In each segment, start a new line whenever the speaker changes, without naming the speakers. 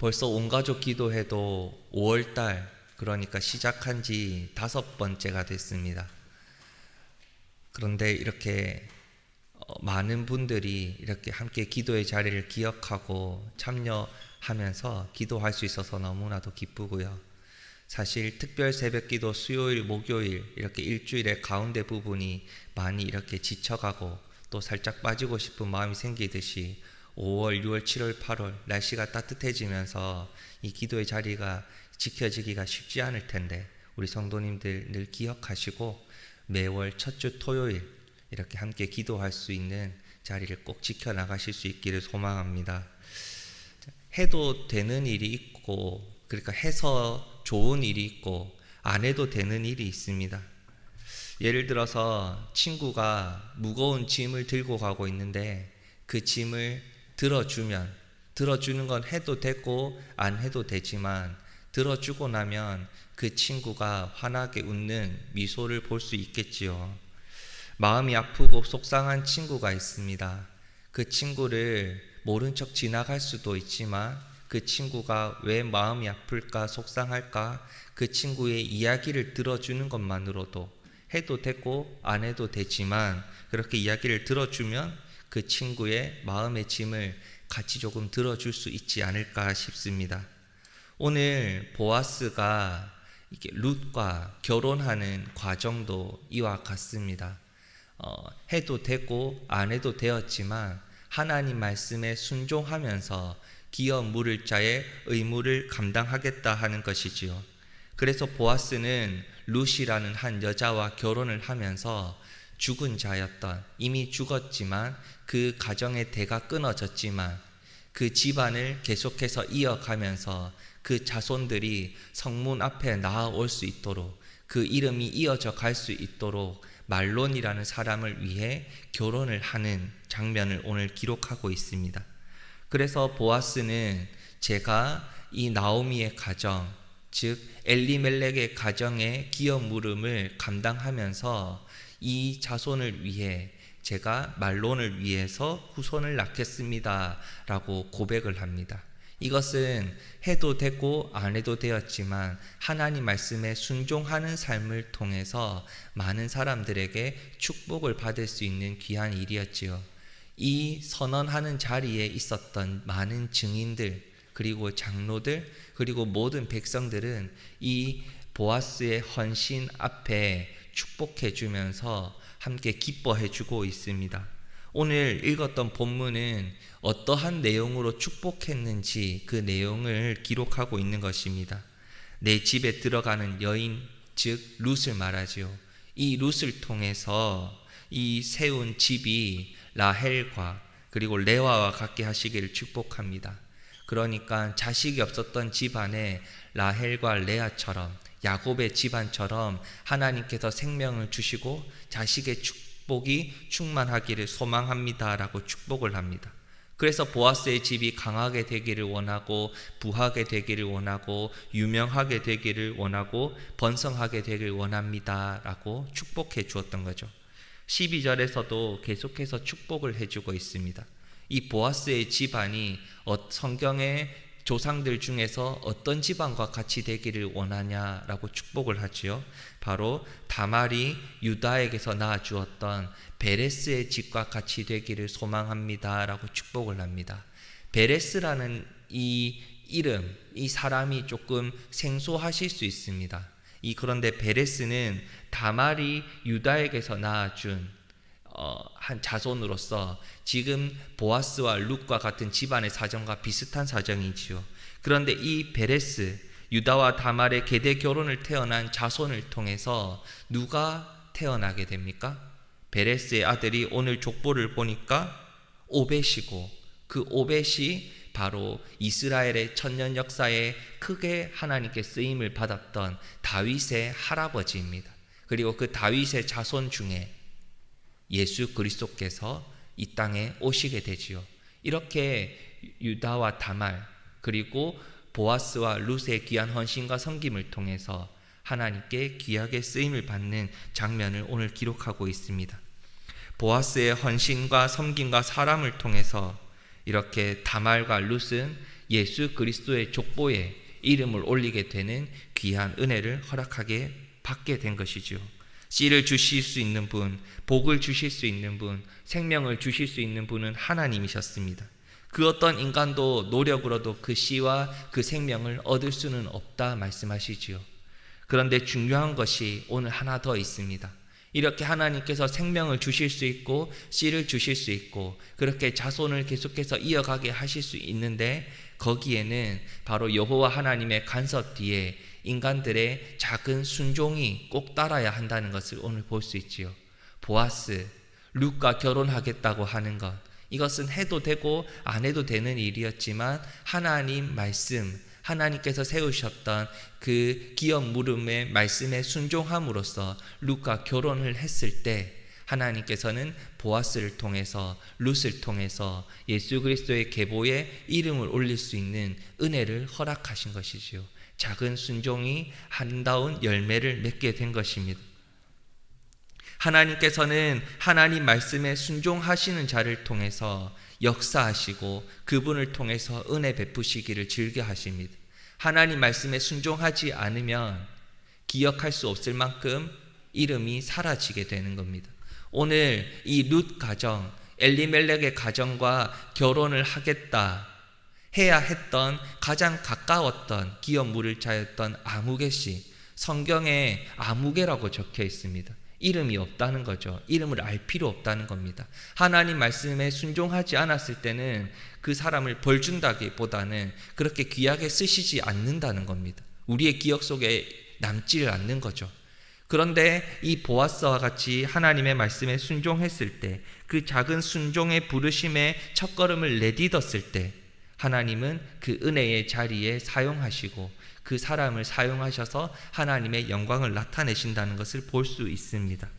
벌써 온 가족 기도회도 5월달, 그러니까 시작한 지 5번째가 됐습니다. 그런데 이렇게 많은 분들이 이렇게 함께 기도의 자리를 기억하고 참여하면서 기도할 수 있어서 너무나도 기쁘고요. 사실 특별 새벽기도 수요일, 목요일 이렇게 일주일의 가운데 부분이 많이 이렇게 지쳐가고 또 살짝 빠지고 싶은 마음이 생기듯이 5월, 6월, 7월, 8월 날씨가 따뜻해지면서 이 기도의 자리가 지켜지기가 쉽지 않을 텐데 우리 성도님들 늘 기억하시고 매월 첫 주 토요일 이렇게 함께 기도할 수 있는 자리를 꼭 지켜나가실 수 있기를 소망합니다. 해도 되는 일이 있고, 그러니까 해서 좋은 일이 있고 안 해도 되는 일이 있습니다. 예를 들어서 친구가 무거운 짐을 들고 가고 있는데 그 짐을 들어주는 건 해도 되고 안 해도 되지만 들어주고 나면 그 친구가 환하게 웃는 미소를 볼 수 있겠지요. 마음이 아프고 속상한 친구가 있습니다. 그 친구를 모른 척 지나갈 수도 있지만 그 친구가 왜 마음이 아플까 속상할까 그 친구의 이야기를 들어주는 것만으로도 해도 되고 안 해도 되지만 그렇게 이야기를 들어주면 그 친구의 마음의 짐을 같이 조금 들어줄 수 있지 않을까 싶습니다. 오늘 보아스가 이게 룻과 결혼하는 과정도 이와 같습니다. 해도 되고 안 해도 되었지만 하나님 말씀에 순종하면서 기어 물을 자의 의무를 감당하겠다 하는 것이지요. 그래서 보아스는 룻이라는 한 여자와 결혼을 하면서 죽은 자였던, 이미 죽었지만 그 가정의 대가 끊어졌지만 그 집안을 계속해서 이어가면서 그 자손들이 성문 앞에 나아올 수 있도록 그 이름이 이어져 갈 수 있도록 말론이라는 사람을 위해 결혼을 하는 장면을 오늘 기록하고 있습니다. 그래서 보아스는 제가 이 나오미의 가정, 즉 엘리멜렉의 가정의 기어 물음을 감당하면서 이 자손을 위해 제가 말론을 위해서 후손을 낳겠습니다 라고 고백을 합니다. 이것은 해도 되고 안 해도 되었지만 하나님 말씀에 순종하는 삶을 통해서 많은 사람들에게 축복을 받을 수 있는 귀한 일이었지요. 이 선언하는 자리에 있었던 많은 증인들 그리고 장로들 그리고 모든 백성들은 이 보아스의 헌신 앞에 축복해 주면서 함께 기뻐해 주고 있습니다. 오늘 읽었던 본문은 어떠한 내용으로 축복했는지 그 내용을 기록하고 있는 것입니다. 내 집에 들어가는 여인, 즉 룻을 말하지요. 이 룻을 통해서 이 세운 집이 라헬과 그리고 레와와 같게 하시기를 축복합니다. 그러니까 자식이 없었던 집안에 라헬과 레아처럼 야곱의 집안처럼 하나님께서 생명을 주시고 자식의 축복이 충만하기를 소망합니다 라고 축복을 합니다. 그래서 보아스의 집이 강하게 되기를 원하고 부하게 되기를 원하고 유명하게 되기를 원하고 번성하게 되기를 원합니다 라고 축복해 주었던 거죠. 12절에서도 계속해서 축복을 해주고 있습니다. 이 보아스의 집안이 성경의 조상들 중에서 어떤 집안과 같이 되기를 원하냐라고 축복을 하지요. 바로 다말이 유다에게서 낳아주었던 베레스의 집과 같이 되기를 소망합니다 라고 축복을 합니다. 베레스라는 이 이름, 이 사람이 조금 생소하실 수 있습니다. 그런데 베레스는 다말이 유다에게서 낳아준 한 자손으로서 지금 보아스와 룻과 같은 집안의 사정과 비슷한 사정이지요. 그런데 이 베레스, 유다와 다말의 계대 결혼을 태어난 자손을 통해서 누가 태어나게 됩니까? 베레스의 아들이 오늘 족보를 보니까 오벳이고 그 오벳이 바로 이스라엘의 천년 역사에 크게 하나님께 쓰임을 받았던 다윗의 할아버지입니다. 그리고 그 다윗의 자손 중에 예수 그리스도께서 이 땅에 오시게 되지요. 이렇게 유다와 다말 그리고 보아스와 룻의 귀한 헌신과 섬김을 통해서 하나님께 귀하게 쓰임을 받는 장면을 오늘 기록하고 있습니다. 보아스의 헌신과 섬김과 사람을 통해서 이렇게 다말과 룻은 예수 그리스도의 족보에 이름을 올리게 되는 귀한 은혜를 허락하게 받게 된 것이죠. 씨를 주실 수 있는 분, 복을 주실 수 있는 분, 생명을 주실 수 있는 분은 하나님이셨습니다. 그 어떤 인간도 노력으로도 그 씨와 그 생명을 얻을 수는 없다 말씀하시지요. 그런데 중요한 것이 오늘 하나 더 있습니다. 이렇게 하나님께서 생명을 주실 수 있고 씨를 주실 수 있고 그렇게 자손을 계속해서 이어가게 하실 수 있는데, 거기에는 바로 여호와 하나님의 간섭 뒤에 인간들의 작은 순종이 꼭 따라야 한다는 것을 오늘 볼 수 있지요. 보아스, 룻과 결혼하겠다고 하는 것, 이것은 해도 되고 안 해도 되는 일이었지만 하나님 말씀, 하나님께서 세우셨던 그 기업 물음의 말씀에 순종함으로써 룻과 결혼을 했을 때 하나님께서는 보아스를 통해서, 룻을 통해서 예수 그리스도의 계보에 이름을 올릴 수 있는 은혜를 허락하신 것이지요. 작은 순종이 아름다운 열매를 맺게 된 것입니다. 하나님께서는 하나님 말씀에 순종하시는 자를 통해서 역사하시고 그분을 통해서 은혜 베푸시기를 즐겨하십니다. 하나님 말씀에 순종하지 않으면 기억할 수 없을 만큼 이름이 사라지게 되는 겁니다. 오늘 이 룻 가정, 엘리멜렉의 가정과 결혼을 하겠다 해야 했던 가장 가까웠던 기업 물을 자였던 아무개 씨, 성경에 아무개라고 적혀 있습니다. 이름이 없다는 거죠. 이름을 알 필요 없다는 겁니다. 하나님 말씀에 순종하지 않았을 때는 그 사람을 벌 준다기보다는 그렇게 귀하게 쓰시지 않는다는 겁니다. 우리의 기억 속에 남지를 않는 거죠. 그런데 이 보아스와 같이 하나님의 말씀에 순종했을 때, 그 작은 순종의 부르심에 첫걸음을 내딛었을 때 하나님은 그 은혜의 자리에 사용하시고 그 사람을 사용하셔서 하나님의 영광을 나타내신다는 것을 볼 수 있습니다.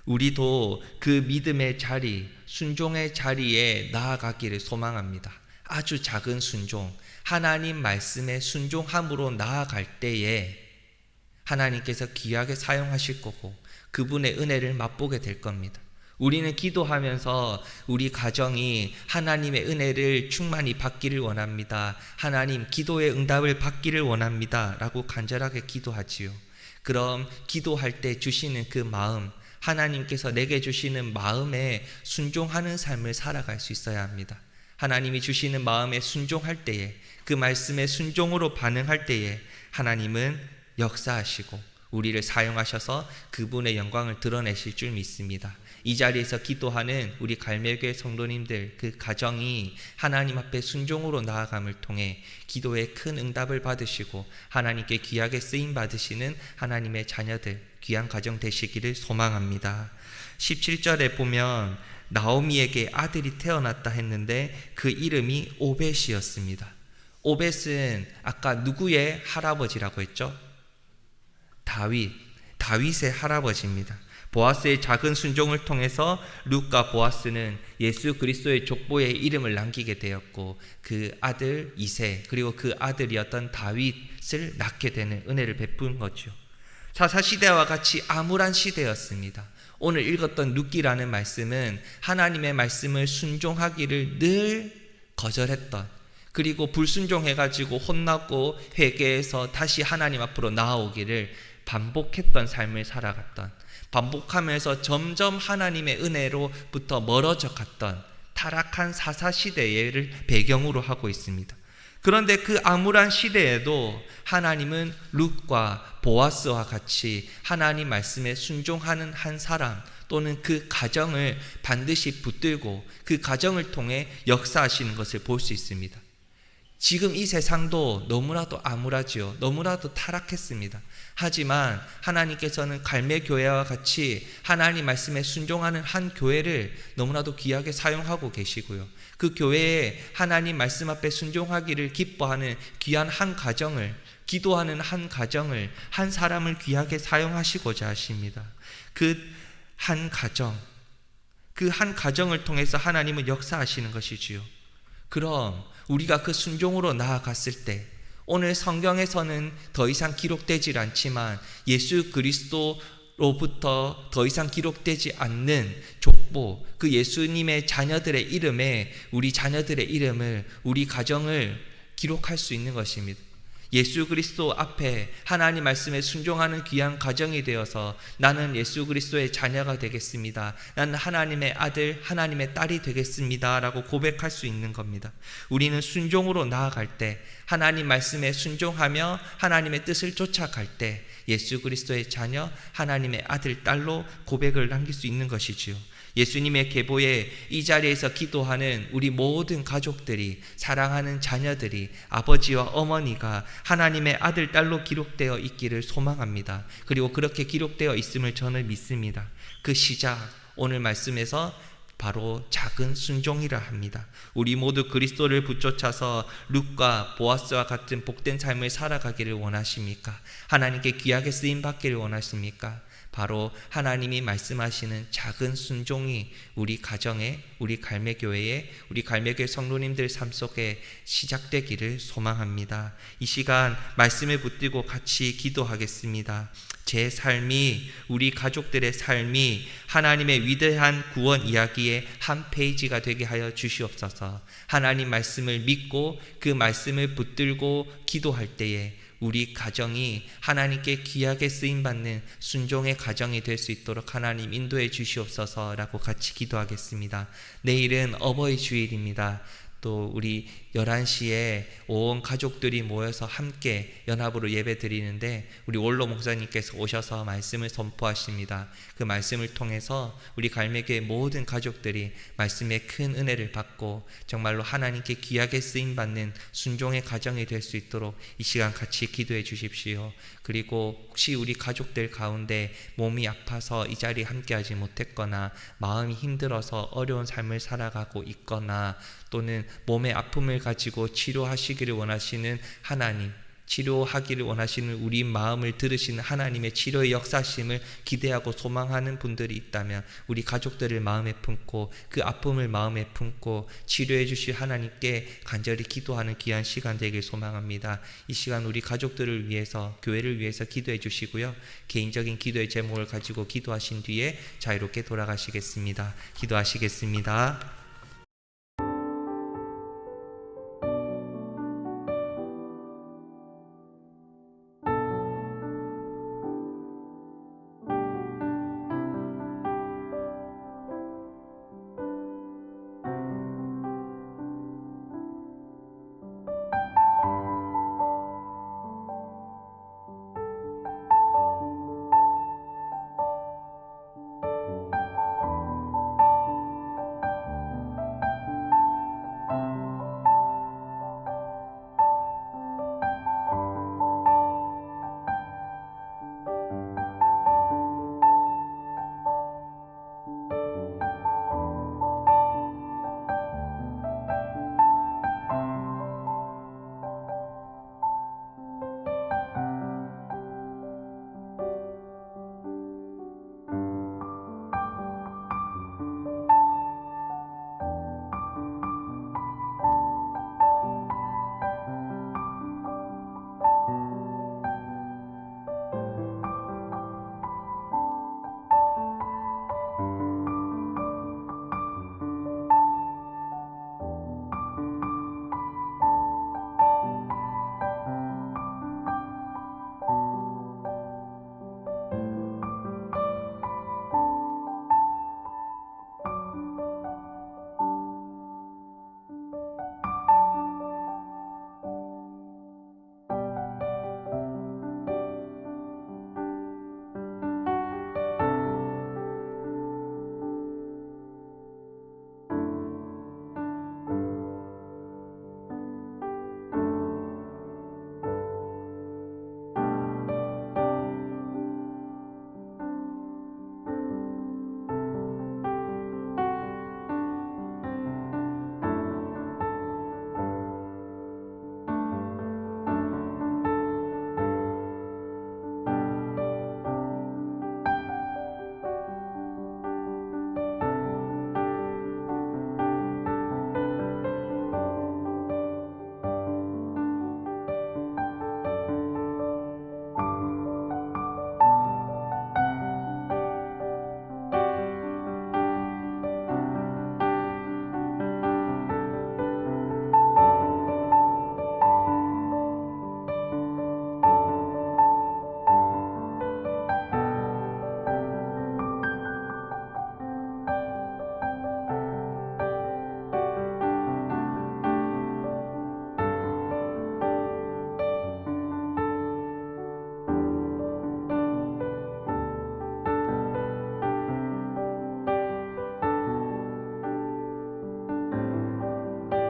우리도 그 믿음의 자리, 순종의 자리에 나아가기를 소망합니다. 아주 작은 순종, 하나님 말씀에 순종함으로 나아갈 때에 하나님께서 귀하게 사용하실 거고 그분의 은혜를 맛보게 될 겁니다. 우리는 기도하면서 우리 가정이 하나님의 은혜를 충만히 받기를 원합니다. 하나님 기도의 응답을 받기를 원합니다 라고 간절하게 기도하지요. 그럼 기도할 때 주시는 그 마음, 하나님께서 내게 주시는 마음에 순종하는 삶을 살아갈 수 있어야 합니다. 하나님이 주시는 마음에 순종할 때에, 그 말씀에 순종으로 반응할 때에 하나님은 역사하시고 우리를 사용하셔서 그분의 영광을 드러내실 줄 믿습니다. 이 자리에서 기도하는 우리 갈매교회 성도님들, 그 가정이 하나님 앞에 순종으로 나아감을 통해 기도에 큰 응답을 받으시고 하나님께 귀하게 쓰임 받으시는 하나님의 자녀들, 귀한 가정 되시기를 소망합니다. 17절에 보면 나오미에게 아들이 태어났다 했는데 그 이름이 오벳이었습니다. 오벳은 아까 누구의 할아버지라고 했죠? 다윗의 할아버지입니다. 보아스의 작은 순종을 통해서 룻과 보아스는 예수 그리스도의 족보에 이름을 남기게 되었고 그 아들 이세, 그리고 그 아들이었던 다윗을 낳게 되는 은혜를 베푼 거죠. 사사시대와 같이 암울한 시대였습니다. 오늘 읽었던 룻기라는 말씀은 하나님의 말씀을 순종하기를 늘 거절했던, 그리고 불순종해가지고 혼나고 회개해서 다시 하나님 앞으로 나아오기를 반복했던 삶을 살아갔던, 반복하면서 점점 하나님의 은혜로부터 멀어져 갔던 타락한 사사시대를 배경으로 하고 있습니다. 그런데 그 암울한 시대에도 하나님은 룻과 보아스와 같이 하나님 말씀에 순종하는 한 사람 또는 그 가정을 반드시 붙들고 그 가정을 통해 역사하시는 것을 볼 수 있습니다. 지금 이 세상도 너무나도 암울하지요. 너무나도 타락했습니다. 하지만 하나님께서는 갈매교회와 같이 하나님 말씀에 순종하는 한 교회를 너무나도 귀하게 사용하고 계시고요. 그 교회에 하나님 말씀 앞에 순종하기를 기뻐하는 귀한 한 가정을, 기도하는 한 가정을, 한 사람을 귀하게 사용하시고자 하십니다. 그 한 가정, 그 한 가정을 통해서 하나님은 역사하시는 것이지요. 그럼 우리가 그 순종으로 나아갔을 때, 오늘 성경에서는 더 이상 기록되질 않지만 예수 그리스도로 로부터 더 이상 기록되지 않는 족보, 그 예수님의 자녀들의 이름에 우리 자녀들의 이름을, 우리 가정을 기록할 수 있는 것입니다. 예수 그리스도 앞에 하나님 말씀에 순종하는 귀한 가정이 되어서 나는 예수 그리스도의 자녀가 되겠습니다, 나는 하나님의 아들, 하나님의 딸이 되겠습니다 라고 고백할 수 있는 겁니다. 우리는 순종으로 나아갈 때, 하나님 말씀에 순종하며 하나님의 뜻을 쫓아갈 때 예수 그리스도의 자녀, 하나님의 아들, 딸로 고백을 남길 수 있는 것이지요. 예수님의 계보에 이 자리에서 기도하는 우리 모든 가족들이, 사랑하는 자녀들이, 아버지와 어머니가 하나님의 아들, 딸로 기록되어 있기를 소망합니다. 그리고 그렇게 기록되어 있음을 저는 믿습니다. 그 시작, 오늘 말씀에서 바로 작은 순종이라 합니다. 우리 모두 그리스도를 붙쫓아서 룻과 보아스와 같은 복된 삶을 살아가기를 원하십니까? 하나님께 귀하게 쓰임받기를 원하십니까? 바로 하나님이 말씀하시는 작은 순종이 우리 가정에, 우리 갈매교회에, 우리 갈매교회 성도님들 삶 속에 시작되기를 소망합니다. 이 시간 말씀을 붙들고 같이 기도하겠습니다. 제 삶이, 우리 가족들의 삶이 하나님의 위대한 구원 이야기의 한 페이지가 되게 하여 주시옵소서. 하나님 말씀을 믿고 그 말씀을 붙들고 기도할 때에 우리 가정이 하나님께 귀하게 쓰임받는 순종의 가정이 될 수 있도록 하나님 인도해 주시옵소서라고 같이 기도하겠습니다. 내일은 어버이 주일입니다. 또 우리 11시에 온 가족들이 모여서 함께 연합으로 예배 드리는데 우리 원로 목사님께서 오셔서 말씀을 선포하십니다. 그 말씀을 통해서 우리 갈매교회 모든 가족들이 말씀의 큰 은혜를 받고 정말로 하나님께 귀하게 쓰임받는 순종의 가정이 될 수 있도록 이 시간 같이 기도해 주십시오. 그리고 혹시 우리 가족들 가운데 몸이 아파서 이 자리에 함께하지 못했거나 마음이 힘들어서 어려운 삶을 살아가고 있거나 또는 몸의 아픔을 가지고 치료하시기를 원하시는 하나님, 치료하기를 원하시는 우리 마음을 들으시는 하나님의 치료의 역사심을 기대하고 소망하는 분들이 있다면 우리 가족들을 마음에 품고 그 아픔을 마음에 품고 치료해 주실 하나님께 간절히 기도하는 귀한 시간 되길 소망합니다. 이 시간 우리 가족들을 위해서, 교회를 위해서 기도해 주시고요. 개인적인 기도의 제목을 가지고 기도하신 뒤에 자유롭게 돌아가시겠습니다. 기도하시겠습니다.